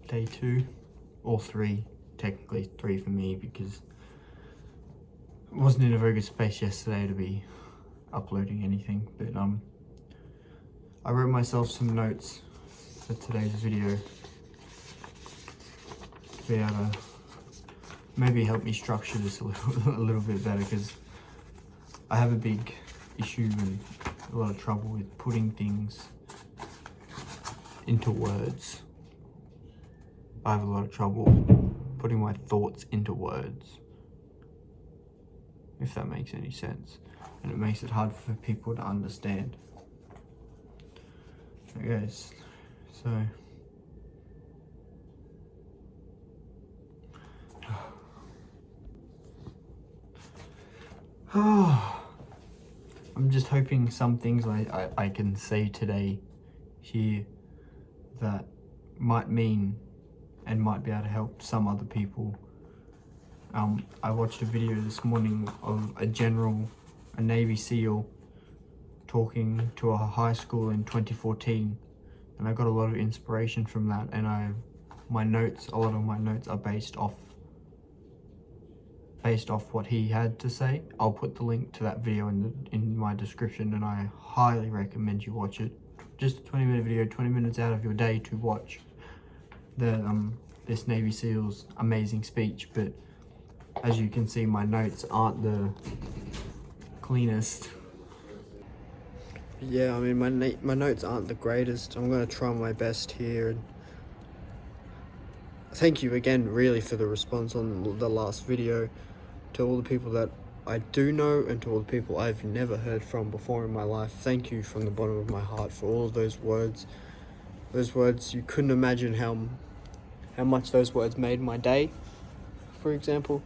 Day 2 or 3, technically 3 for me because I wasn't in a very good space yesterday to be uploading anything, but I wrote myself some notes for today's video to be able to maybe help me structure this a little bit better, because I have a big issue and a lot of trouble with putting things into words. I have a lot of trouble putting my thoughts into words, if that makes any sense, and it makes it hard for people to understand. I guess so. I'm just hoping some things I can say today here that might mean and might be able to help some other people. I watched a video this morning of a Navy SEAL talking to a high school in 2014, and I got a lot of inspiration from that, and a lot of my notes are based off what he had to say. I'll put the link to that video in my description, and I highly recommend you watch it. Just a 20-minute video, 20 minutes out of your day to watch this Navy SEAL's amazing speech. But as you can see, my notes aren't the cleanest. Yeah, I mean, my notes aren't the greatest. I'm going to try my best here. And thank you again, really, for the response on the last video. To all the people that I do know and to all the people I've never heard from before in my life, thank you from the bottom of my heart for all of those words. Those words, you couldn't imagine how much those words made my day. For example,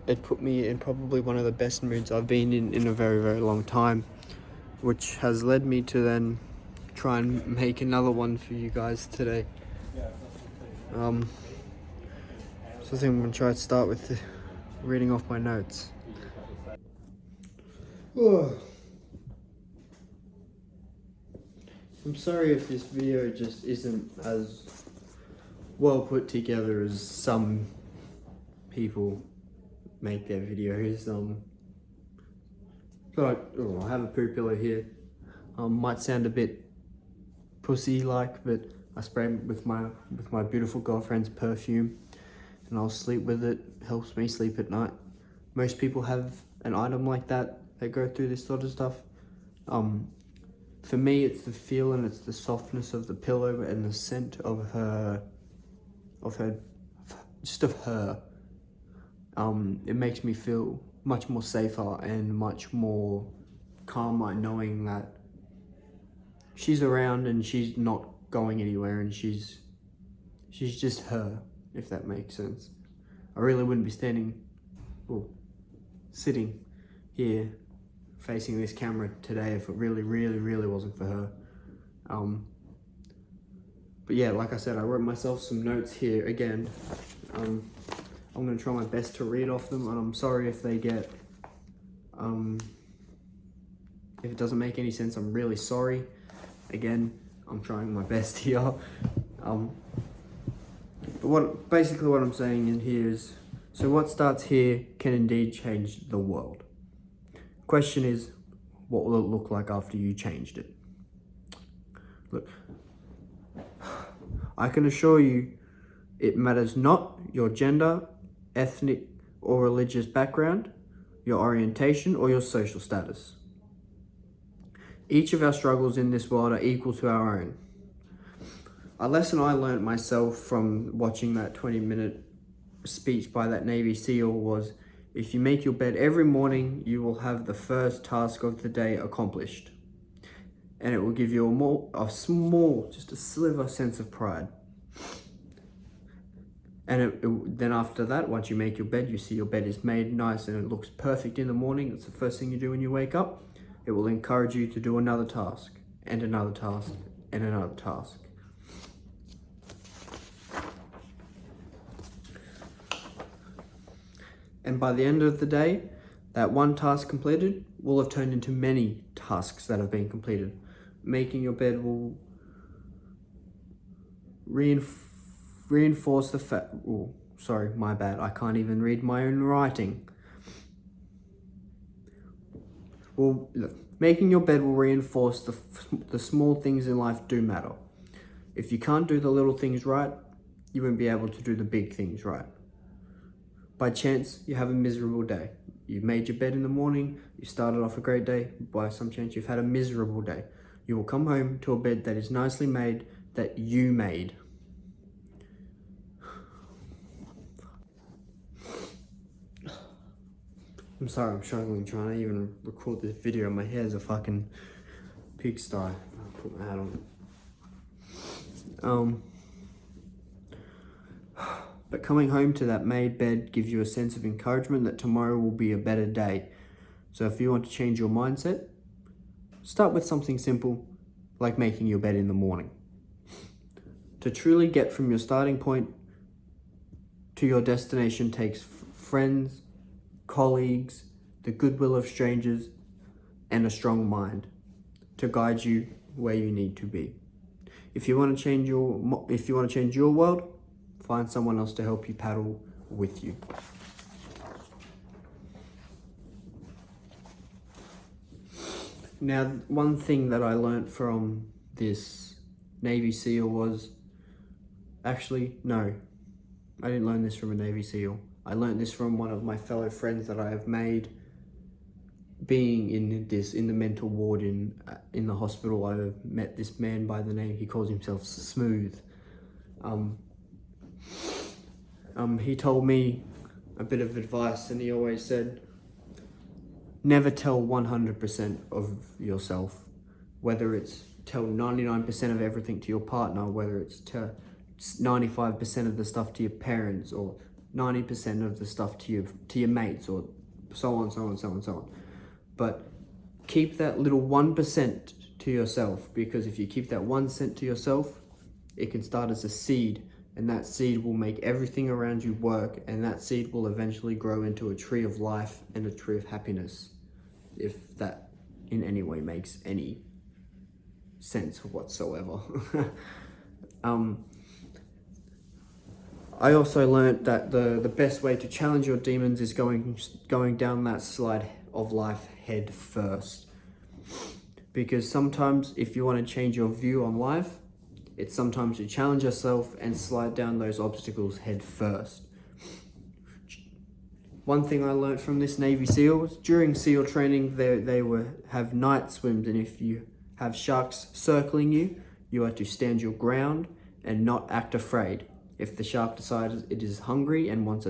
it put me in probably one of the best moods I've been in a very, very long time, which has led me to then try and make another one for you guys today. So I think I'm going to try to start with reading off my notes. I'm sorry if this video just isn't as well put together as some people make their videos. But I have a pupilla here. Might sound a bit pussy-like, but I spray it with my beautiful girlfriend's perfume, and I'll sleep with it. Helps me sleep at night. Most people have an item like that. They go through this sort of stuff. For me, it's the feel and it's the softness of the pillow and the scent of her. It makes me feel much more safer and much more calmer knowing that she's around and she's not going anywhere, and she's just her, if that makes sense. I really wouldn't be sitting here facing this camera today if it really wasn't for her. But yeah, like I said, I wrote myself some notes here again. I'm going to try my best to read off them, and I'm sorry if they get, if it doesn't make any sense. I'm really sorry. Again, I'm trying my best here. But basically what I'm saying in here is, so what starts here can indeed change the world. Question is, what will it look like after you changed it? Look, I can assure you it matters not your gender, ethnic or religious background, your orientation or your social status. Each of our struggles in this world are equal to our own. A lesson I learned myself from watching that 20-minute speech by that Navy SEAL was, if you make your bed every morning, you will have the first task of the day accomplished. And it will give you a small, just a sliver sense of pride. And then after that, once you make your bed, you see your bed is made nice and it looks perfect in the morning. It's the first thing you do when you wake up. It will encourage you to do another task, and another task, and another task. And by the end of the day, that one task completed will have turned into many tasks that have been completed. Making your bed will reinforce the fact. Oh, sorry, my bad. I can't even read my own writing. Well, look, making your bed will reinforce the small things in life do matter. If you can't do the little things right, you won't be able to do the big things right. By chance, you have a miserable day. You've made your bed in the morning, you started off a great day. By some chance, you've had a miserable day. You will come home to a bed that is nicely made, that you made. I'm sorry, I'm struggling trying to even record this video. My hair's a fucking pigsty. I'll put my hat on. But coming home to that made bed gives you a sense of encouragement that tomorrow will be a better day. So if you want to change your mindset, start with something simple, like making your bed in the morning. To truly get from your starting point to your destination takes friends, colleagues, the goodwill of strangers, and a strong mind to guide you where you need to be. If you want to change your world, find someone else to help you paddle with you. Now, one thing that I learned from this Navy SEAL was, actually, no, I didn't learn this from a Navy SEAL. I learned this from one of my fellow friends that I have made being in the mental ward in the hospital. I met this man by the name, he calls himself Smooth. He told me a bit of advice, and he always said, never tell 100% of yourself, whether it's tell 99% of everything to your partner, whether it's tell 95% of the stuff to your parents, or 90% of the stuff to your mates, or so on. But keep that little 1% to yourself, because if you keep that 1% to yourself, it can start as a seed, and that seed will make everything around you work, and that seed will eventually grow into a tree of life and a tree of happiness, if that in any way makes any sense whatsoever. I also learned that the best way to challenge your demons is going down that slide of life head first. Because sometimes if you want to change your view on life, it's sometimes to challenge yourself and slide down those obstacles head first. One thing I learned from this Navy SEAL was during SEAL training, they have night swims, and if you have sharks circling you, you are to stand your ground and not act afraid. If the shark decides it is hungry and wants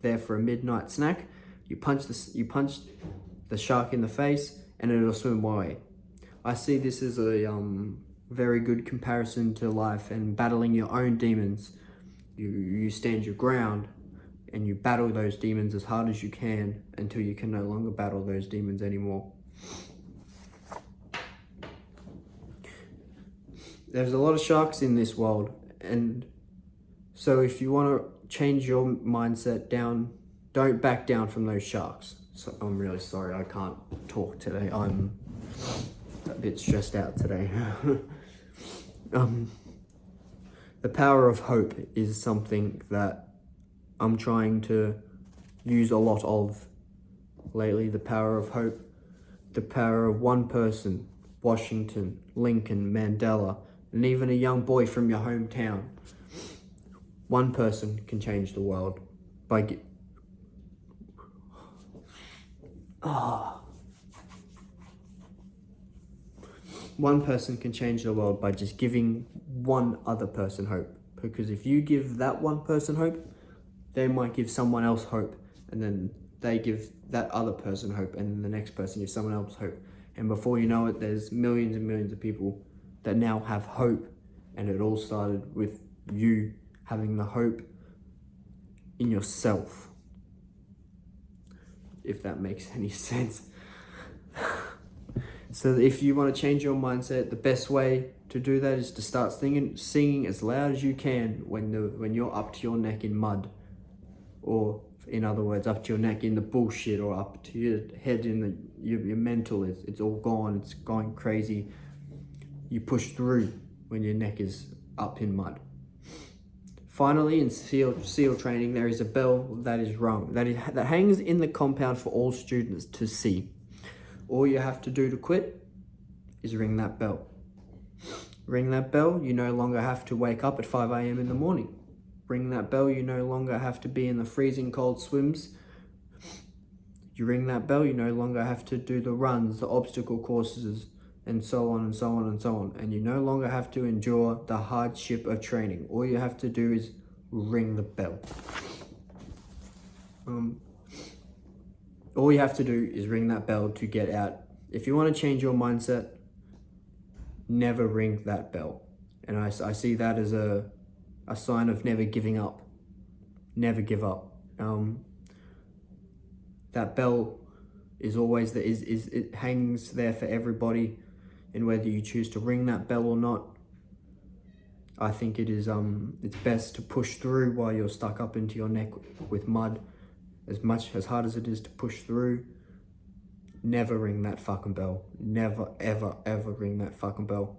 there for a midnight snack, you punch the shark in the face and it'll swim away. I see this as a very good comparison to life and battling your own demons. You stand your ground and you battle those demons as hard as you can until you can no longer battle those demons anymore. There's a lot of sharks in this world, and so if you want to change your mindset down, don't back down from those sharks. So I'm really sorry I can't talk today. I'm a bit stressed out today. The power of hope is something that I'm trying to use a lot of lately. The power of hope, the power of one person, Washington, Lincoln, Mandela, and even a young boy from your hometown. One person can change the world by One person can change the world by just giving one other person hope. Because if you give that one person hope, they might give someone else hope, and then they give that other person hope, and then the next person gives someone else hope. And before you know it, there's millions and millions of people that now have hope, and it all started with you having the hope in yourself, if that makes any sense. So if you want to change your mindset, the best way to do that is to start singing as loud as you can when you're up to your neck in mud, or in other words, up to your neck in the bullshit, or up to your head in your mental. It's all gone. It's going crazy. You push through when your neck is up in mud. Finally, in SEAL training, there is a bell that is rung, that hangs in the compound for all students to see. All you have to do to quit is ring that bell. Ring that bell, you no longer have to wake up at 5 a.m. in the morning. Ring that bell, you no longer have to be in the freezing cold swims. You ring that bell, you no longer have to do the runs, the obstacle courses, and so on and so on and so on. And you no longer have to endure the hardship of training. All you have to do is ring the bell. All you have to do is ring that bell to get out. If you want to change your mindset, never ring that bell. And I see that as a sign of never giving up. Never give up. That bell is always there, it hangs there for everybody, and whether you choose to ring that bell or not, I think it is it's best to push through while you're stuck up into your neck with mud. As hard as it is to push through, never ring that fucking bell. Never, ever, ever ring that fucking bell.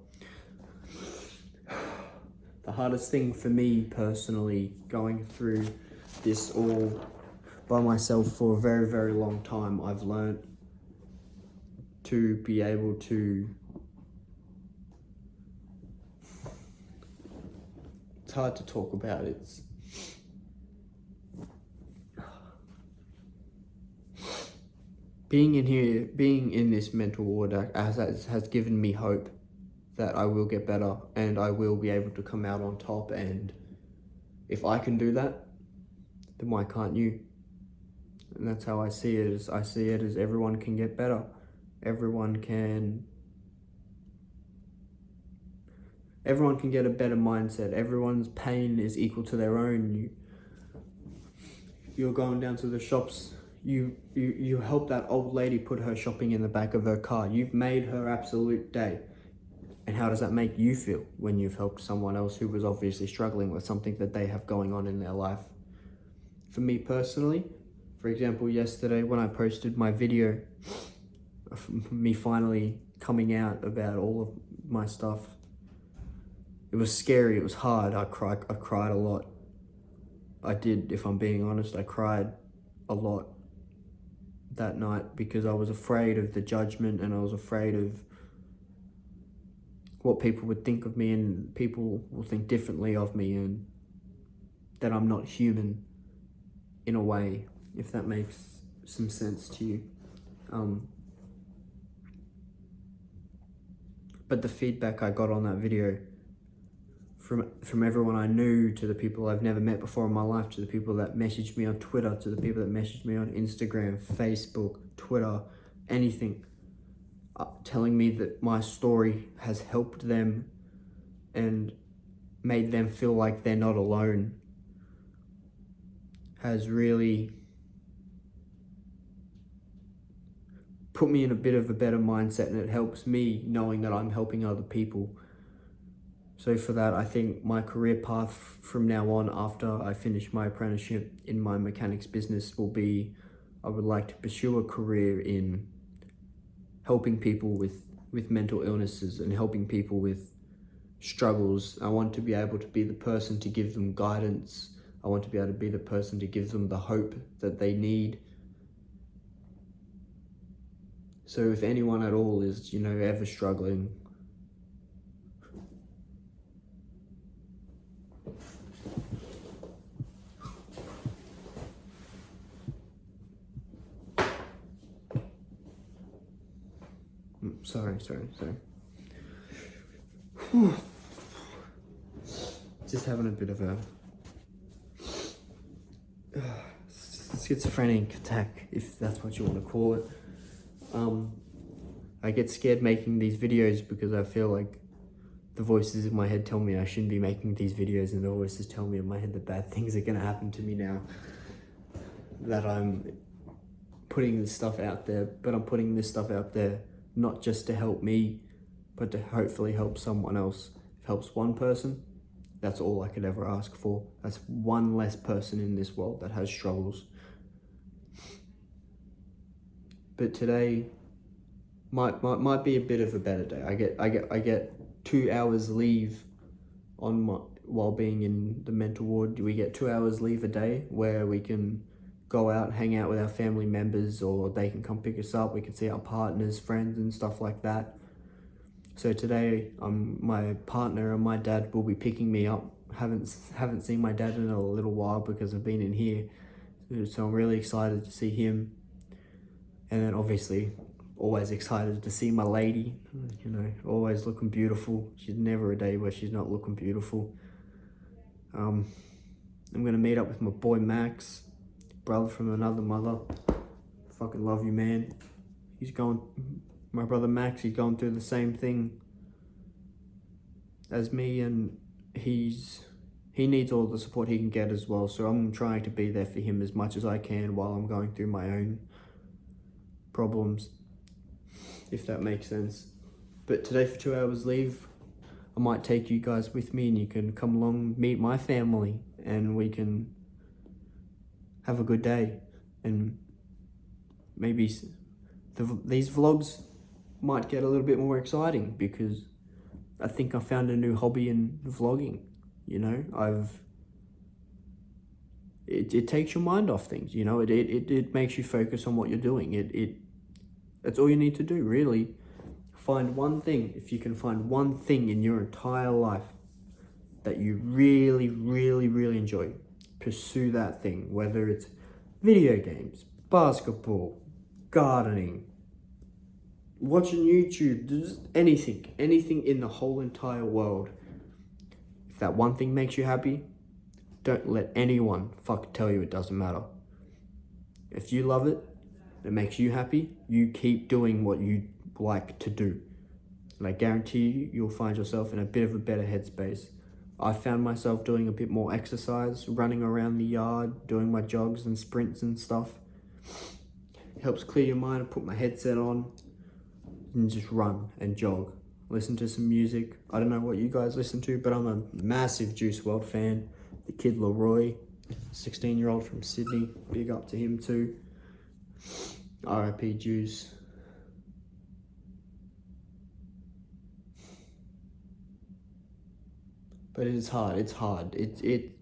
The hardest thing for me personally, going through this all by myself for a very, very long time, I've learned to be able to... It's hard to talk about. Being in this mental ward has given me hope that I will get better and I will be able to come out on top. And if I can do that, then why can't you? And that's how I see it. I see it as everyone can get better. Everyone can get a better mindset. Everyone's pain is equal to their own. You're going down to the shops. You help that old lady put her shopping in the back of her car. You've made her absolute day. And how does that make you feel when you've helped someone else who was obviously struggling with something that they have going on in their life? For me personally, for example, yesterday when I posted my video of me finally coming out about all of my stuff, it was scary, it was hard. I cried a lot. I did, if I'm being honest, I cried a lot that night because I was afraid of the judgment and I was afraid of what people would think of me, and people will think differently of me and that I'm not human in a way, if that makes some sense to you. But the feedback I got on that video from everyone I knew, to the people I've never met before in my life, to the people that messaged me on Twitter, to the people that messaged me on Instagram, Facebook, Twitter, anything, telling me that my story has helped them and made them feel like they're not alone, has really put me in a bit of a better mindset, and it helps me knowing that I'm helping other people. So for that, I think my career path from now on, after I finish my apprenticeship in my mechanics business, will be, I would like to pursue a career in helping people with mental illnesses and helping people with struggles. I want to be able to be the person to give them guidance. I want to be able to be the person to give them the hope that they need. So if anyone at all is, ever struggling, sorry. Just having a bit of a schizophrenic attack, if that's what you want to call it. I get scared making these videos because I feel like the voices in my head tell me I shouldn't be making these videos, and the voices tell me in my head that bad things are going to happen to me now that I'm putting this stuff out there. But I'm putting this stuff out there not just to help me, but to hopefully help someone else. If it helps one person, that's all I could ever ask for. That's one less person in this world that has struggles. But today might be a bit of a better day. I get 2 hours leave while being in the mental ward. We get 2 hours leave a day where we can go out, hang out with our family members, or they can come pick us up. We can see our partners, friends and stuff like that. So today, my partner and my dad will be picking me up. Haven't seen my dad in a little while because I've been in here. So I'm really excited to see him. And then obviously, always excited to see my lady, you know, always looking beautiful. She's never a day where she's not looking beautiful. I'm gonna meet up with my boy Max, brother from another mother. Fucking love you, man. My brother Max, he's going through the same thing as me, and he needs all the support he can get as well. So I'm trying to be there for him as much as I can while I'm going through my own problems, if that makes sense. But today for 2 hours leave, I might take you guys with me and you can come along, meet my family, and we can have a good day. And maybe these vlogs might get a little bit more exciting because I think I found a new hobby in vlogging. You know, it takes your mind off things, you know, it makes you focus on what you're doing. That's all you need to do, really. Find one thing. If you can find one thing in your entire life that you really, really, really enjoy, pursue that thing, whether it's video games, basketball, gardening, watching YouTube, just anything in the whole entire world. If that one thing makes you happy, don't let anyone tell you it doesn't matter. If you love it, it makes you happy, you keep doing what you like to do. And I guarantee you, you'll find yourself in a bit of a better headspace. I found myself doing a bit more exercise, running around the yard, doing my jogs and sprints and stuff. It helps clear your mind. I put my headset on and just run and jog. Listen to some music. I don't know what you guys listen to, but I'm a massive Juice WRLD fan. The kid Leroy, 16-year-old from Sydney, big up to him too. R.I.P. Juice. But it's hard.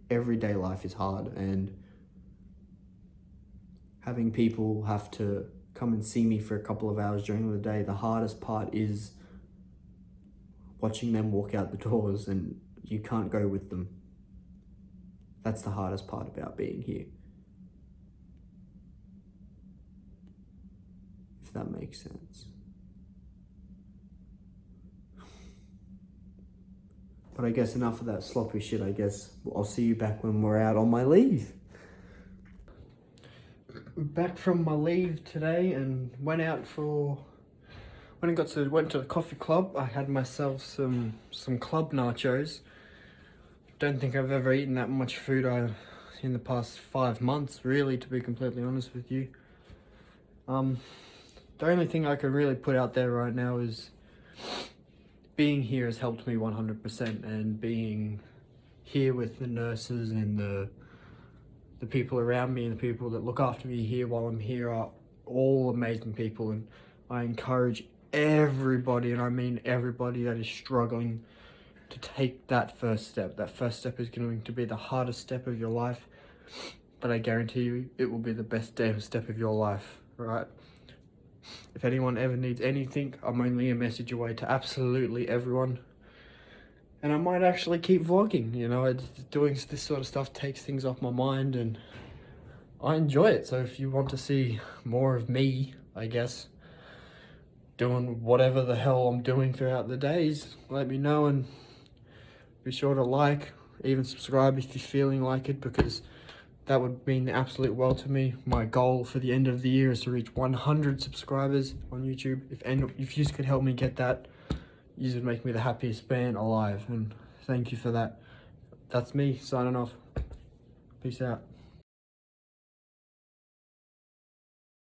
Everyday life is hard, and having people have to come and see me for a couple of hours during the day, the hardest part is watching them walk out the doors and you can't go with them. That's the hardest part about being here. If that makes sense. But I guess enough of that sloppy shit. I guess I'll see you back when we're out on my leave. Back from my leave today and went to the coffee club. I had myself some club nachos. Don't think I've ever eaten that much food in the past 5 months, really, to be completely honest with you. The only thing I can really put out there right now is being here has helped me 100%, and being here with the nurses and the people around me and the people that look after me here while I'm here are all amazing people. And I encourage everybody, and I mean everybody, that is struggling to take that first step. That first step is going to be the hardest step of your life, but I guarantee you it will be the best damn step of your life, right? If anyone ever needs anything, I'm only a message away to absolutely everyone. And I might actually keep vlogging, you know, doing this sort of stuff takes things off my mind and I enjoy it. So if you want to see more of me, I guess, doing whatever the hell I'm doing throughout the days, let me know, and be sure to like, even subscribe if you're feeling like it, because that would mean the absolute world to me. My goal for the end of the year is to reach 100 subscribers on YouTube. If you could help me get that, you would make me the happiest man alive, and thank you for that. That's me signing off. Peace out.